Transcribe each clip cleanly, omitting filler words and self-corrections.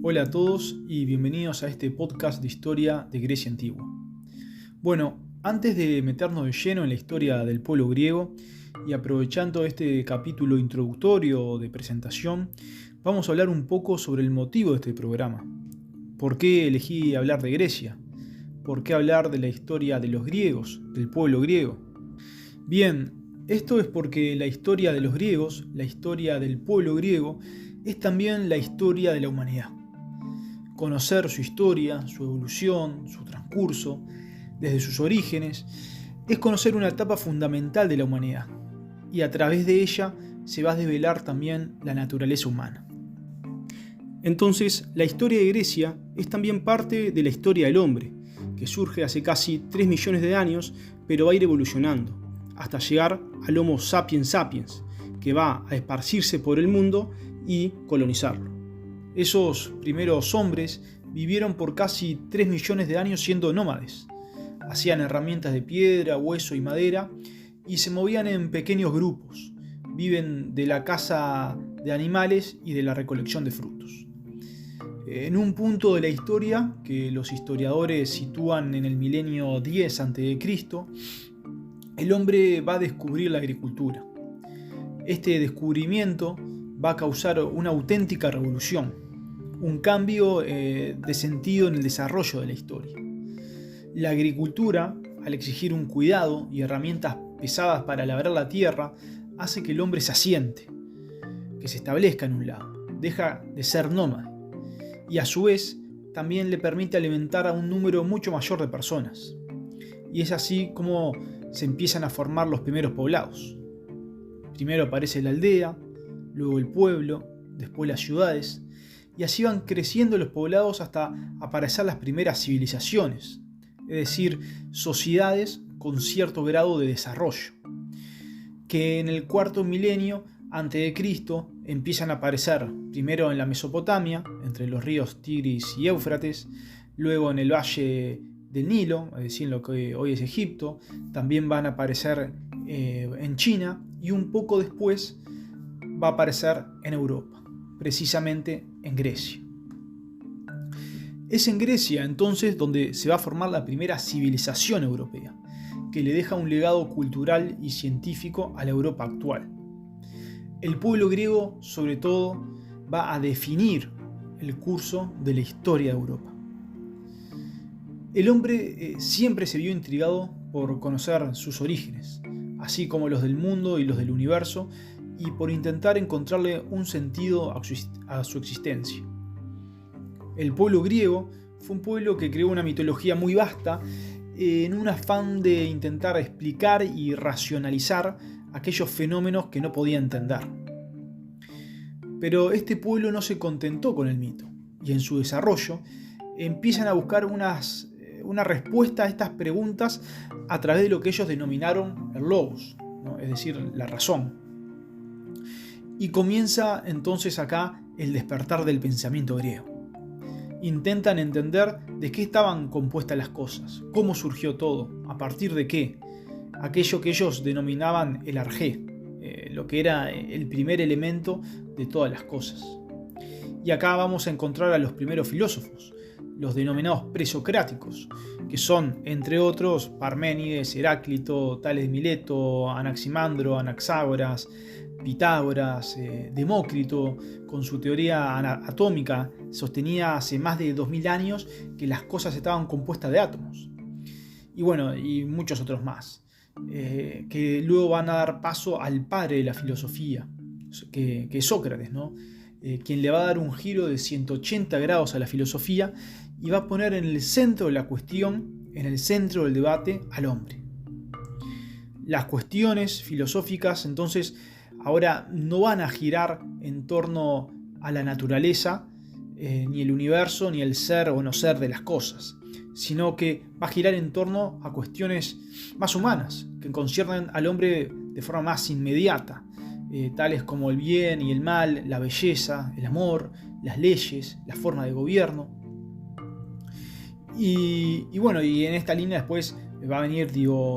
Hola a todos y bienvenidos a este podcast de historia de Grecia antigua. Bueno, antes de meternos de lleno en la historia del pueblo griego y aprovechando este capítulo introductorio de presentación, vamos a hablar un poco sobre el motivo de este programa. ¿Por qué elegí hablar de Grecia? ¿Por qué hablar de la historia de los griegos, del pueblo griego? Bien, esto es porque la historia de los griegos, la historia del pueblo griego, es también la historia de la humanidad. Conocer su historia, su evolución, su transcurso, desde sus orígenes, es conocer una etapa fundamental de la humanidad, y a través de ella se va a desvelar también la naturaleza humana. Entonces, la historia de Grecia es también parte de la historia del hombre, que surge hace casi 3 millones de años, pero va a ir evolucionando, hasta llegar al Homo sapiens sapiens, que va a esparcirse por el mundo y colonizarlo. Esos primeros hombres vivieron por casi 3 millones de años siendo nómades. Hacían herramientas de piedra, hueso y madera y se movían en pequeños grupos. Viven de la caza de animales y de la recolección de frutos. En un punto de la historia, que los historiadores sitúan en el milenio 10 a.C., el hombre va a descubrir la agricultura. Este descubrimiento va a causar una auténtica revolución, un cambio de sentido en el desarrollo de la historia. La agricultura, al exigir un cuidado y herramientas pesadas para labrar la tierra, hace que el hombre se asiente, que se establezca en un lado, deja de ser nómade, y a su vez también le permite alimentar a un número mucho mayor de personas. Y es así como se empiezan a formar los primeros poblados. Primero aparece la aldea, luego el pueblo, después las ciudades, y así van creciendo los poblados hasta aparecer las primeras civilizaciones, es decir, sociedades con cierto grado de desarrollo, que en el cuarto milenio antes de Cristo empiezan a aparecer primero en la Mesopotamia, entre los ríos Tigris y Éufrates, luego en el valle del Nilo, es decir, en lo que hoy es Egipto, también van a aparecer en China y un poco después va a aparecer en Europa, precisamente en Grecia. Es en Grecia entonces donde se va a formar la primera civilización europea, que le deja un legado cultural y científico a la Europa actual. El pueblo griego, sobre todo, va a definir el curso de la historia de Europa. El hombre siempre se vio intrigado por conocer sus orígenes, así como los del mundo y los del universo, y por intentar encontrarle un sentido a su existencia. El pueblo griego fue un pueblo que creó una mitología muy vasta en un afán de intentar explicar y racionalizar aquellos fenómenos que no podía entender. Pero este pueblo no se contentó con el mito, y en su desarrollo empiezan a buscar una respuesta a estas preguntas a través de lo que ellos denominaron el logos, ¿no? Es decir, la razón. Y comienza entonces acá el despertar del pensamiento griego. Intentan entender de qué estaban compuestas las cosas, cómo surgió todo, a partir de qué, aquello que ellos denominaban el arjé, lo que era el primer elemento de todas las cosas. Y acá vamos a encontrar a los primeros filósofos, los denominados presocráticos, que son, entre otros, Parménides, Heráclito, Tales de Mileto, Anaximandro, Anaxágoras, Pitágoras, Demócrito, con su teoría atómica, sostenía hace más de 2000 años que las cosas estaban compuestas de átomos. Y bueno, y muchos otros más, que luego van a dar paso al padre de la filosofía, que es Sócrates, ¿no? Quien le va a dar un giro de 180 grados a la filosofía y va a poner en el centro de la cuestión, en el centro del debate, al hombre. Las cuestiones filosóficas entonces ahora no van a girar en torno a la naturaleza, ni el universo, ni el ser o no ser de las cosas, sino que va a girar en torno a cuestiones más humanas, que conciernen al hombre de forma más inmediata, tales como el bien y el mal, la belleza, el amor, las leyes, la forma de gobierno. Y bueno, y en esta línea después va a venir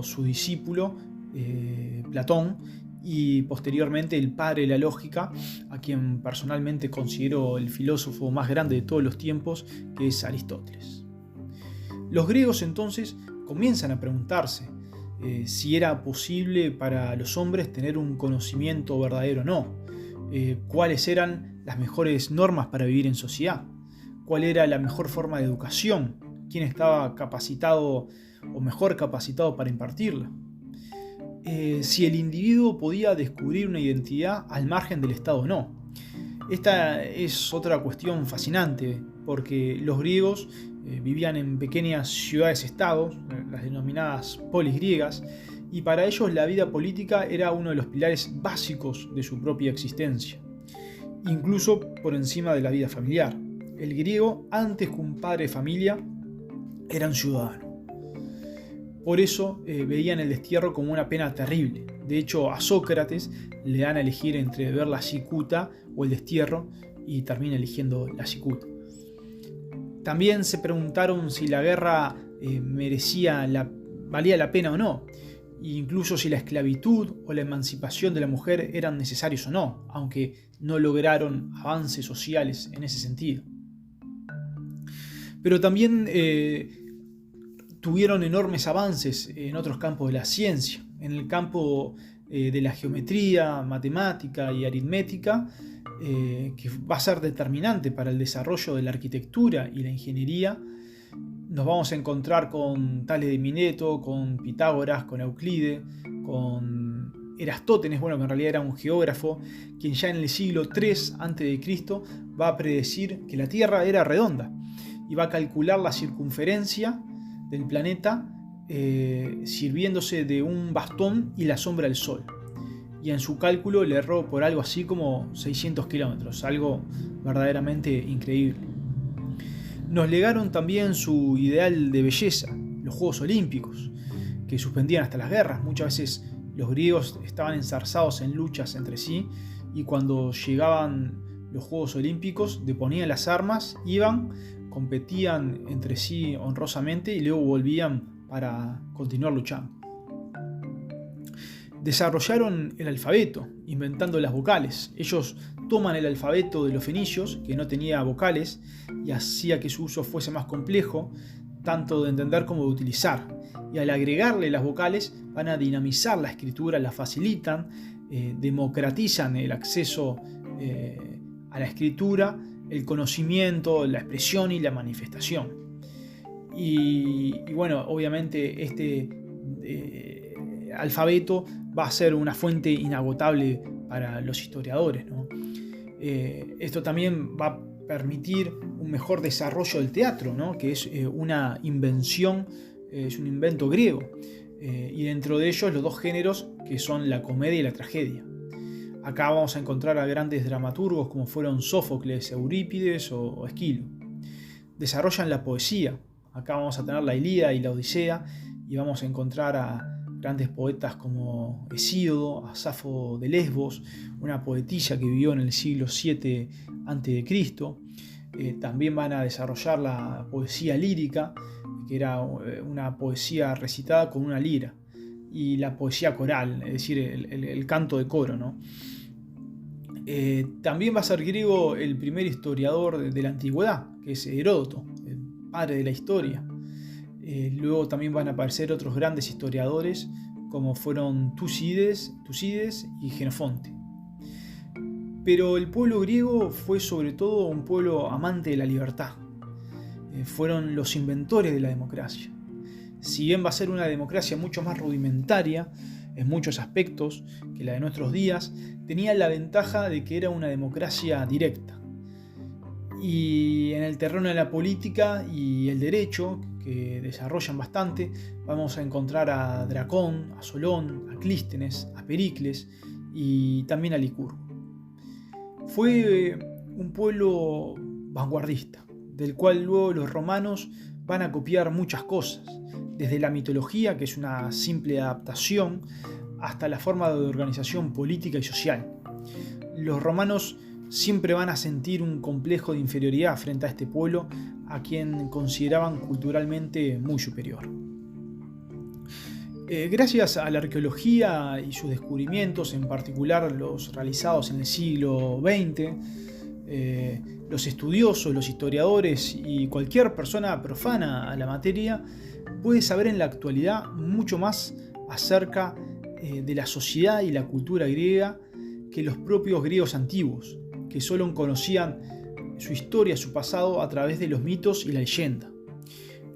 su discípulo, Platón, y posteriormente el padre de la lógica, a quien personalmente considero el filósofo más grande de todos los tiempos, que es Aristóteles. Los griegos entonces comienzan a preguntarse si era posible para los hombres tener un conocimiento verdadero o no, cuáles eran las mejores normas para vivir en sociedad, cuál era la mejor forma de educación, quién estaba capacitado o mejor capacitado para impartirla. Si el individuo podía descubrir una identidad al margen del Estado o no. Esta es otra cuestión fascinante, porque los griegos vivían en pequeñas ciudades-estados, las denominadas polis griegas, y para ellos la vida política era uno de los pilares básicos de su propia existencia, incluso por encima de la vida familiar. El griego, antes que un padre de familia, era un ciudadano. Por eso veían el destierro como una pena terrible. De hecho, a Sócrates le dan a elegir entre ver la cicuta o el destierro y termina eligiendo la cicuta. También se preguntaron si la guerra valía la pena o no, e incluso si la esclavitud o la emancipación de la mujer eran necesarios o no, aunque no lograron avances sociales en ese sentido. Pero también tuvieron enormes avances en otros campos de la ciencia. En el campo de la geometría, matemática y aritmética, que va a ser determinante para el desarrollo de la arquitectura y la ingeniería, nos vamos a encontrar con Tales de Mileto, con Pitágoras, con Euclides, con Erastótenes, que en realidad era un geógrafo, quien ya en el siglo III a.C. va a predecir que la Tierra era redonda y va a calcular la circunferencia del planeta sirviéndose de un bastón y la sombra del Sol. Y en su cálculo le erró por algo así como 600 kilómetros, algo verdaderamente increíble. Nos legaron también su ideal de belleza, los Juegos Olímpicos, que suspendían hasta las guerras. Muchas veces los griegos estaban enzarzados en luchas entre sí y cuando llegaban los Juegos Olímpicos deponían las armas, iban, competían entre sí honrosamente y luego volvían para continuar luchando. Desarrollaron el alfabeto, inventando las vocales. Ellos toman el alfabeto de los fenicios, que no tenía vocales, y hacía que su uso fuese más complejo, tanto de entender como de utilizar. Y al agregarle las vocales, van a dinamizar la escritura, la facilitan, democratizan el acceso a la escritura, el conocimiento, la expresión y la manifestación. Y bueno, obviamente este alfabeto va a ser una fuente inagotable para los historiadores, ¿no? Esto también va a permitir un mejor desarrollo del teatro, ¿no? Que es una invención, es un invento griego, y dentro de ellos los dos géneros que son la comedia y la tragedia. Acá vamos a encontrar a grandes dramaturgos como fueron Sófocles, Eurípides o Esquilo. Desarrollan la poesía. Acá vamos a tener la Ilíada y la Odisea y vamos a encontrar a grandes poetas como Hesíodo, a Safo de Lesbos, una poetisa que vivió en el siglo VII a.C. También van a desarrollar la poesía lírica, que era una poesía recitada con una lira, y la poesía coral, es decir, el canto de coro, ¿no? También va a ser griego el primer historiador de la antigüedad, que es Heródoto, el padre de la historia. Luego también van a aparecer otros grandes historiadores como fueron Tucídides y Jenofonte. Pero el pueblo griego fue sobre todo un pueblo amante de la libertad. Fueron los inventores de la democracia. Si bien va a ser una democracia mucho más rudimentaria en muchos aspectos que la de nuestros días, tenía la ventaja de que era una democracia directa. Y en el terreno de la política y el derecho, que desarrollan bastante, vamos a encontrar a Dracón, a Solón, a Clístenes, a Pericles y también a Licurgo. Fue un pueblo vanguardista, del cual luego los romanos van a copiar muchas cosas, desde la mitología, que es una simple adaptación, hasta la forma de organización política y social. Los romanos siempre van a sentir un complejo de inferioridad frente a este pueblo, a quien consideraban culturalmente muy superior. Gracias a la arqueología y sus descubrimientos, en particular los realizados en el siglo XX, los estudiosos, los historiadores y cualquier persona profana a la materia puede saber en la actualidad mucho más acerca de la sociedad y la cultura griega que los propios griegos antiguos, que solo conocían su historia, su pasado a través de los mitos y la leyenda.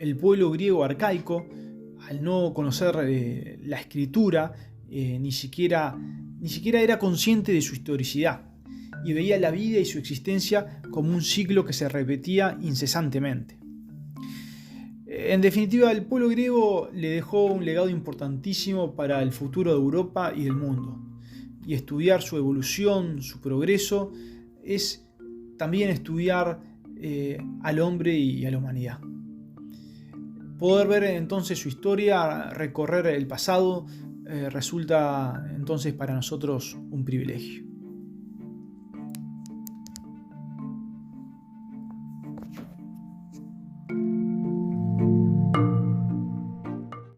El pueblo griego arcaico, al no conocer la escritura, ni siquiera era consciente de su historicidad y veía la vida y su existencia como un ciclo que se repetía incesantemente. En definitiva, el pueblo griego le dejó un legado importantísimo para el futuro de Europa y del mundo. Y estudiar su evolución, su progreso, es también estudiar al hombre y a la humanidad. Poder ver entonces su historia, recorrer el pasado, resulta entonces para nosotros un privilegio.